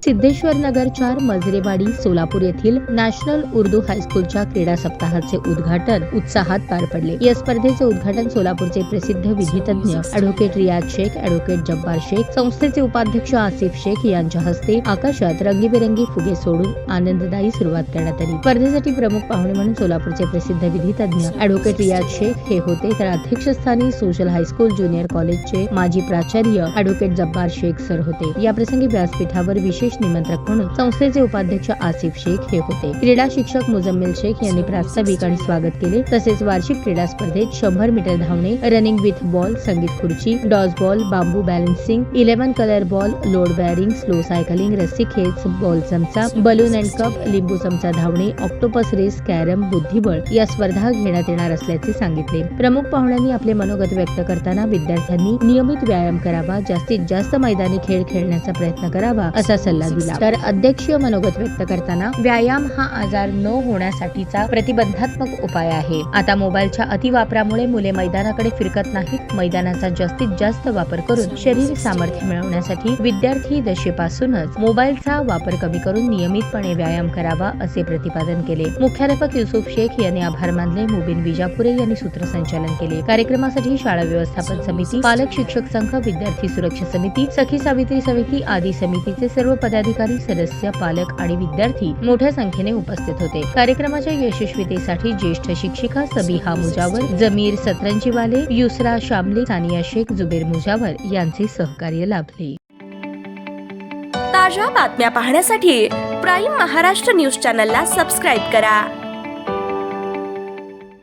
सिद्धेश्वर नगर 4 मजरेवाडी सोलापूर येथील नॅशनल उर्दू हायस्कूलच्या क्रीडा सप्ताहाचे उद्घाटन उत्साहात पार पडले। या स्पर्धेचे उद्घाटन सोलापूरचे प्रसिद्ध विधितज्ञ ॲडव्होकेट रियाज शेख, ॲडव्होकेट जब्बार शेख, संस्थेचे उपाध्यक्ष आसिफ शेख यांच्या हस्ते आकाशात रंगीबेरंगी फुगे सोडून आनंददायी सुरुवात करण्यात आली। स्पर्धेसाठी प्रमुख पाहुणे म्हणून सोलापूरचे प्रसिद्ध विधितज्ञ ॲडव्होकेट रियाज शेख हे होते, तर अध्यक्षस्थानी सोशल हायस्कूल ज्युनियर कॉलेजचे माजी प्राचार्य ॲडव्होकेट जब्बार शेख सर होते। या प्रसंगी व्यासपीठावर विशेष निमंत्रक म्हणून संस्थेचे उपाध्यक्ष आसिफ शेख हे होते। क्रीडा शिक्षक मुजम्मिल शेख यांनी प्रास्ताविक आणि स्वागत केले। तसेच वार्षिक क्रीडा स्पर्धेत 100 मीटर धावणे, रनिंग विथ बॉल, संगीत खुर्ची, डॉज बॉल, बांबू balancing, 11 colour ball, load bearing, slow cycling, रस्सी खेच, बॉल चमचा, बलून अँड कप, लिंबू चमचा धावणे, ऑक्टोपस रेस, कॅरम, बुद्धिबळ या स्पर्धा घेण्यात येणार असल्याचे सांगितले। प्रमुख पाहुण्यांनी आपले मनोगत व्यक्त करताना विद्यार्थ्यांनी नियमित व्यायाम करावा, जास्तीत जास्त मैदानी खेळ खेळण्याचा प्रयत्न करावा असा सल्ला दिला। तर अध्यक्षीय मनोगत व्यक्त करताना व्यायाम हा आजार न होण्यासाठीचा प्रतिबंधात्मक उपाय आहे। आता मोबाईलच्या अतिवापरामुळे मुले मैदानाकडे फिरकत नाहीत। मैदानाचा जास्तीत जास्त वापर करून शरीर सामर्थ्य मिळवण्यासाठी विद्यार्थी दशेपासूनच मोबाईलचा वापर कमी करून नियमितपणे व्यायाम करावा असे प्रतिपादन केले। मुख्याध्यापक युसुफ शेख यांनी आभार मानले। मुबीन विजापुरे यांनी सूत्रसंचालन केले। कार्यक्रमासाठी शाळा व्यवस्थापन समिती, पालक शिक्षक संघ, विद्यार्थी सुरक्षा समिती, सखी सावित्री समिती आदी समितीचे सर्व पदाधिकारी, सदस्य, पालक आणि विद्यार्थी मोठ्या संख्येने उपस्थित होते। कार्यक्रमाच्या यशस्वीतेसाठी ज्येष्ठ शिक्षिका सबिहा मुजावर, जमीर सतरंजीवाले, युसरा शामली, सानिया शेख, जुबेर मुजावर यांचे सहकार्य लाभले। ताज्या बातम्या पाहण्यासाठी प्राईम महाराष्ट्र न्यूज चॅनलला सबस्क्राईब करा।